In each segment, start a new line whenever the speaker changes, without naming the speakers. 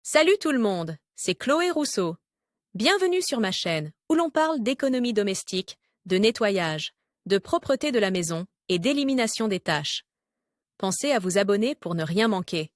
Salut tout le monde, c'est Chloé Rousseau. Bienvenue sur ma chaîne où l'on parle d'économie domestique, de nettoyage, de propreté de la maison et d'élimination des tâches. Pensez à vous abonner pour ne rien manquer.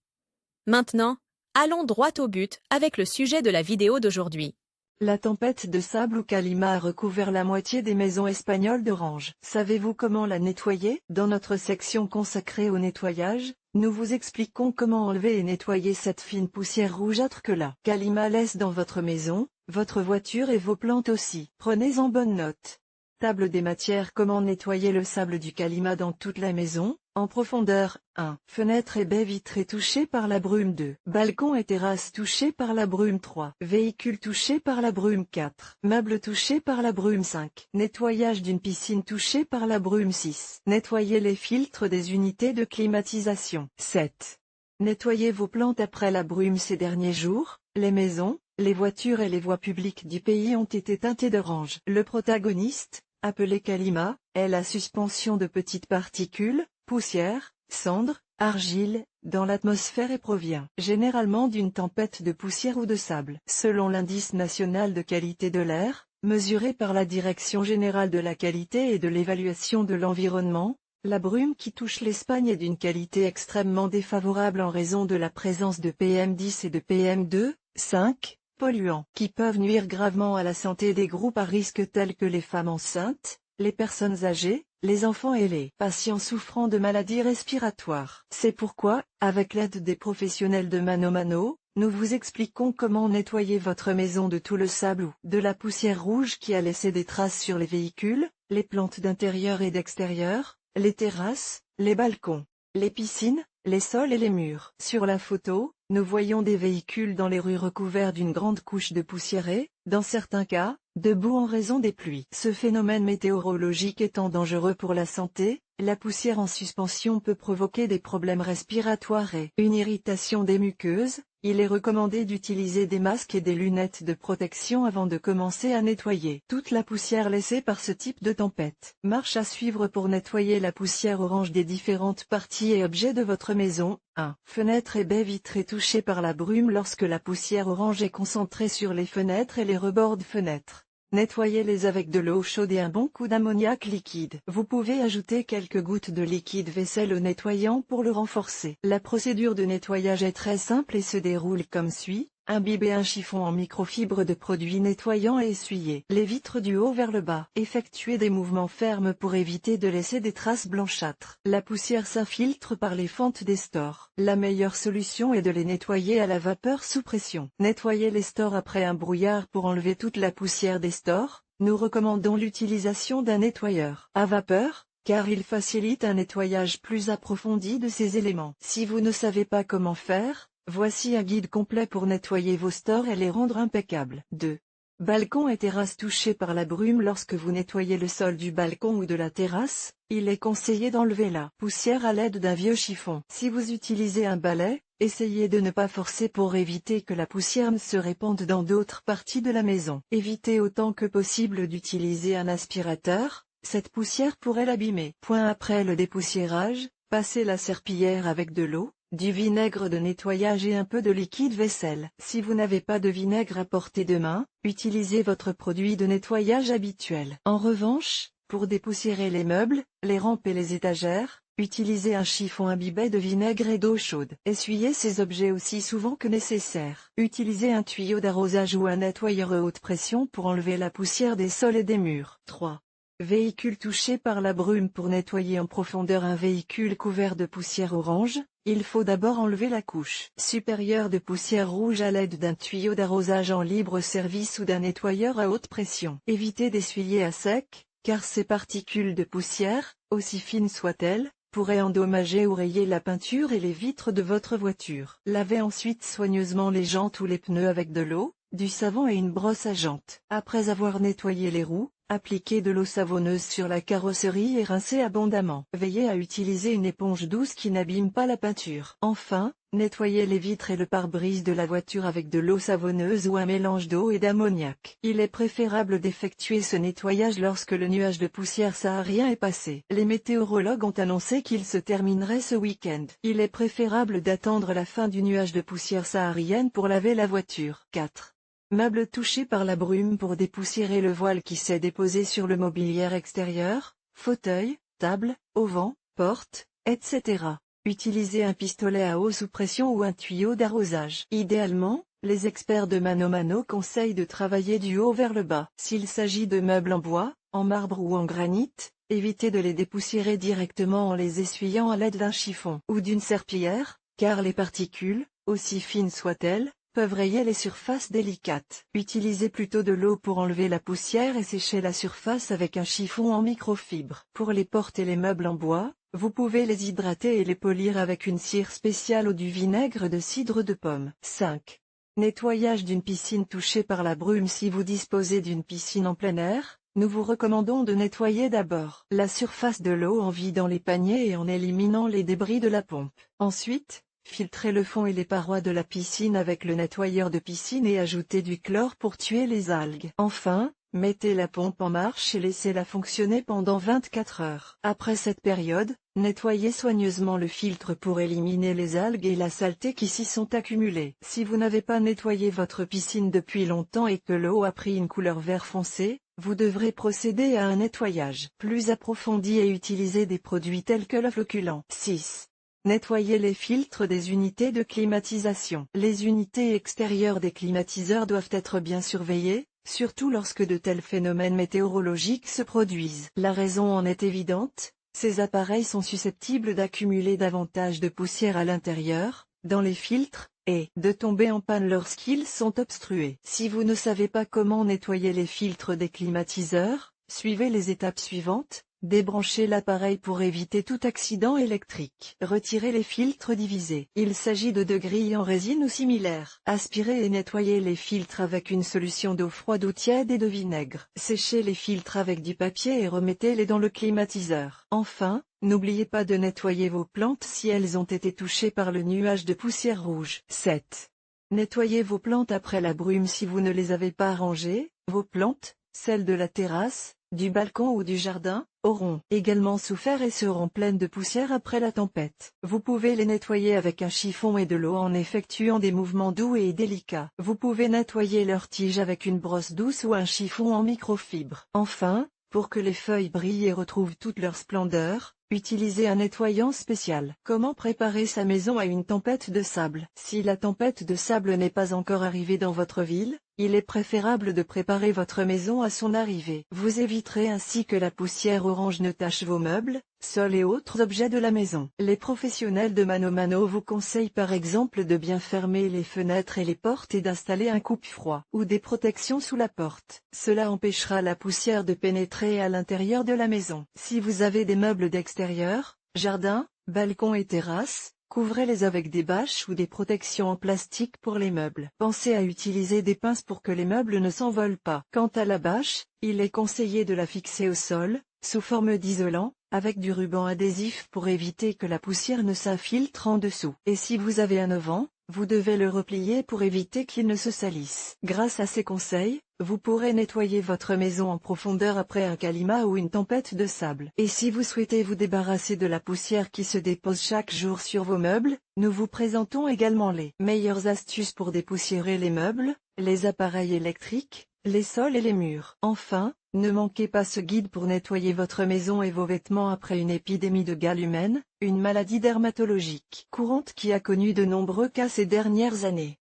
Maintenant, allons droit au but avec le sujet de la vidéo d'aujourd'hui.
La tempête de sable ou calima a recouvert la moitié des maisons espagnoles d'Orange. Savez-vous comment la nettoyer? Dans notre section consacrée au nettoyage, nous vous expliquons comment enlever et nettoyer cette fine poussière rougeâtre que la calima laisse dans votre maison, votre voiture et vos plantes aussi. Prenez en bonne note. Table des matières. Comment nettoyer le sable du calima dans toute la maison? En profondeur, 1. Fenêtres et baies vitrées touchées par la brume 2. Balcons et terrasses touchés par la brume 3. Véhicules touchés par la brume 4. Meubles touchés par la brume 5. Nettoyage d'une piscine touchée par la brume 6. Nettoyer les filtres des unités de climatisation 7. Nettoyez vos plantes après la brume. Ces derniers jours, les maisons, les voitures et les voies publiques du pays ont été teintées d'orange. Le protagoniste, appelé calima, est la suspension de petites particules, poussière, cendres, argile, dans l'atmosphère et provient généralement d'une tempête de poussière ou de sable. Selon l'indice national de qualité de l'air, mesuré par la Direction générale de la qualité et de l'évaluation de l'environnement, la brume qui touche l'Espagne est d'une qualité extrêmement défavorable en raison de la présence de PM10 et de PM2,5, polluants, qui peuvent nuire gravement à la santé des groupes à risque tels que les femmes enceintes, les personnes âgées, les enfants et les patients souffrant de maladies respiratoires. C'est pourquoi, avec l'aide des professionnels de Mano Mano, nous vous expliquons comment nettoyer votre maison de tout le sable ou de la poussière rouge qui a laissé des traces sur les véhicules, les plantes d'intérieur et d'extérieur, les terrasses, les balcons, les piscines, les sols et les murs. Sur la photo, nous voyons des véhicules dans les rues recouverts d'une grande couche de poussière et, dans certains cas, de boue en raison des pluies. Ce phénomène météorologique étant dangereux pour la santé, la poussière en suspension peut provoquer des problèmes respiratoires et une irritation des muqueuses. Il est recommandé d'utiliser des masques et des lunettes de protection avant de commencer à nettoyer toute la poussière laissée par ce type de tempête. Marche à suivre pour nettoyer la poussière orange des différentes parties et objets de votre maison. 1. Fenêtres et baies vitrées touchées par la brume. Lorsque la poussière orange est concentrée sur les fenêtres et les rebords de fenêtres, nettoyez-les avec de l'eau chaude et un bon coup d'ammoniac liquide. Vous pouvez ajouter quelques gouttes de liquide vaisselle au nettoyant pour le renforcer. La procédure de nettoyage est très simple et se déroule comme suit. Imbibez un chiffon en microfibre de produit nettoyant et essuyez les vitres du haut vers le bas. Effectuez des mouvements fermes pour éviter de laisser des traces blanchâtres. La poussière s'infiltre par les fentes des stores. La meilleure solution est de les nettoyer à la vapeur sous pression. Nettoyez les stores après un brouillard pour enlever toute la poussière des stores. Nous recommandons l'utilisation d'un nettoyeur à vapeur, car il facilite un nettoyage plus approfondi de ces éléments. Si vous ne savez pas comment faire, voici un guide complet pour nettoyer vos stores et les rendre impeccables. 2. Balcons et terrasses touchés par la brume. Lorsque vous nettoyez le sol du balcon ou de la terrasse, il est conseillé d'enlever la poussière à l'aide d'un vieux chiffon. Si vous utilisez un balai, essayez de ne pas forcer pour éviter que la poussière ne se répande dans d'autres parties de la maison. Évitez autant que possible d'utiliser un aspirateur, cette poussière pourrait l'abîmer. Après le dépoussiérage, passez la serpillière avec de l'eau, du vinaigre de nettoyage et un peu de liquide vaisselle. Si vous n'avez pas de vinaigre à portée de main, utilisez votre produit de nettoyage habituel. En revanche, pour dépoussiérer les meubles, les rampes et les étagères, utilisez un chiffon imbibé de vinaigre et d'eau chaude. Essuyez ces objets aussi souvent que nécessaire. Utilisez un tuyau d'arrosage ou un nettoyeur à haute pression pour enlever la poussière des sols et des murs. 3. Véhicule touché par la brume. Pour nettoyer en profondeur un véhicule couvert de poussière orange, il faut d'abord enlever la couche supérieure de poussière rouge à l'aide d'un tuyau d'arrosage en libre service ou d'un nettoyeur à haute pression. Évitez d'essuyer à sec, car ces particules de poussière, aussi fines soient-elles, pourraient endommager ou rayer la peinture et les vitres de votre voiture. Lavez ensuite soigneusement les jantes ou les pneus avec de l'eau, du savon et une brosse à jantes. Après avoir nettoyé les roues, Appliquez de l'eau savonneuse sur la carrosserie et rincez abondamment. Veillez à utiliser une éponge douce qui n'abîme pas la peinture. Enfin, nettoyez les vitres et le pare-brise de la voiture avec de l'eau savonneuse ou un mélange d'eau et d'ammoniac. Il est préférable d'effectuer ce nettoyage lorsque le nuage de poussière saharien est passé. Les météorologues ont annoncé qu'il se terminerait ce week-end. Il est préférable d'attendre la fin du nuage de poussière saharienne pour laver la voiture. 4. Meubles touchés par la brume pour dépoussiérer le voile qui s'est déposé sur le mobilier extérieur, fauteuil, table, auvent, porte, etc. Utilisez un pistolet à eau sous pression ou un tuyau d'arrosage. Idéalement, les experts de Mano Mano conseillent de travailler du haut vers le bas. S'il s'agit de meubles en bois, en marbre ou en granit, évitez de les dépoussiérer directement en les essuyant à l'aide d'un chiffon ou d'une serpillière, car les particules, aussi fines soient-elles, peuvent rayer les surfaces délicates. Utilisez plutôt de l'eau pour enlever la poussière et sécher la surface avec un chiffon en microfibre. Pour les portes et les meubles en bois, vous pouvez les hydrater et les polir avec une cire spéciale ou du vinaigre de cidre de pomme. 5. Nettoyage d'une piscine touchée par la brume. Si vous disposez d'une piscine en plein air, nous vous recommandons de nettoyer d'abord la surface de l'eau en vidant les paniers et en éliminant les débris de la pompe. Ensuite, filtrez le fond et les parois de la piscine avec le nettoyeur de piscine et ajoutez du chlore pour tuer les algues. Enfin, mettez la pompe en marche et laissez-la fonctionner pendant 24 heures. Après cette période, nettoyez soigneusement le filtre pour éliminer les algues et la saleté qui s'y sont accumulées. Si vous n'avez pas nettoyé votre piscine depuis longtemps et que l'eau a pris une couleur vert foncé, vous devrez procéder à un nettoyage plus approfondi et utiliser des produits tels que le flocculant. 6. Nettoyez les filtres des unités de climatisation. Les unités extérieures des climatiseurs doivent être bien surveillées, surtout lorsque de tels phénomènes météorologiques se produisent. La raison en est évidente, ces appareils sont susceptibles d'accumuler davantage de poussière à l'intérieur, dans les filtres, et de tomber en panne lorsqu'ils sont obstrués. Si vous ne savez pas comment nettoyer les filtres des climatiseurs, suivez les étapes suivantes. Débranchez l'appareil pour éviter tout accident électrique. Retirez les filtres divisés. Il s'agit de grilles en résine ou similaires. Aspirez et nettoyez les filtres avec une solution d'eau froide ou tiède et de vinaigre. Séchez les filtres avec du papier et remettez-les dans le climatiseur. Enfin, n'oubliez pas de nettoyer vos plantes si elles ont été touchées par le nuage de poussière rouge. 7. Nettoyez vos plantes après la brume si vous ne les avez pas rangées. Vos plantes, celles de la terrasse, du balcon ou du jardin, auront également souffert et seront pleines de poussière après la tempête. Vous pouvez les nettoyer avec un chiffon et de l'eau en effectuant des mouvements doux et délicats. Vous pouvez nettoyer leurs tiges avec une brosse douce ou un chiffon en microfibre. Enfin, pour que les feuilles brillent et retrouvent toute leur splendeur, utilisez un nettoyant spécial. Comment préparer sa maison à une tempête de sable? Si la tempête de sable n'est pas encore arrivée dans votre ville, il est préférable de préparer votre maison à son arrivée. Vous éviterez ainsi que la poussière orange ne tache vos meubles, sols et autres objets de la maison. Les professionnels de Mano Mano vous conseillent par exemple de bien fermer les fenêtres et les portes et d'installer un coupe-froid ou des protections sous la porte. Cela empêchera la poussière de pénétrer à l'intérieur de la maison. Si vous avez des meubles d'extérieur, jardin, balcon et terrasse, couvrez-les avec des bâches ou des protections en plastique pour les meubles. Pensez à utiliser des pinces pour que les meubles ne s'envolent pas. Quant à la bâche, il est conseillé de la fixer au sol, sous forme d'isolant, avec du ruban adhésif pour éviter que la poussière ne s'infiltre en dessous. Et si vous avez un auvent, vous devez le replier pour éviter qu'il ne se salisse. Grâce à ces conseils, vous pourrez nettoyer votre maison en profondeur après un calima ou une tempête de sable. Et si vous souhaitez vous débarrasser de la poussière qui se dépose chaque jour sur vos meubles, nous vous présentons également les meilleures astuces pour dépoussiérer les meubles, les appareils électriques, les sols et les murs. Enfin, ne manquez pas ce guide pour nettoyer votre maison et vos vêtements après une épidémie de gale humaine, une maladie dermatologique courante qui a connu de nombreux cas ces dernières années.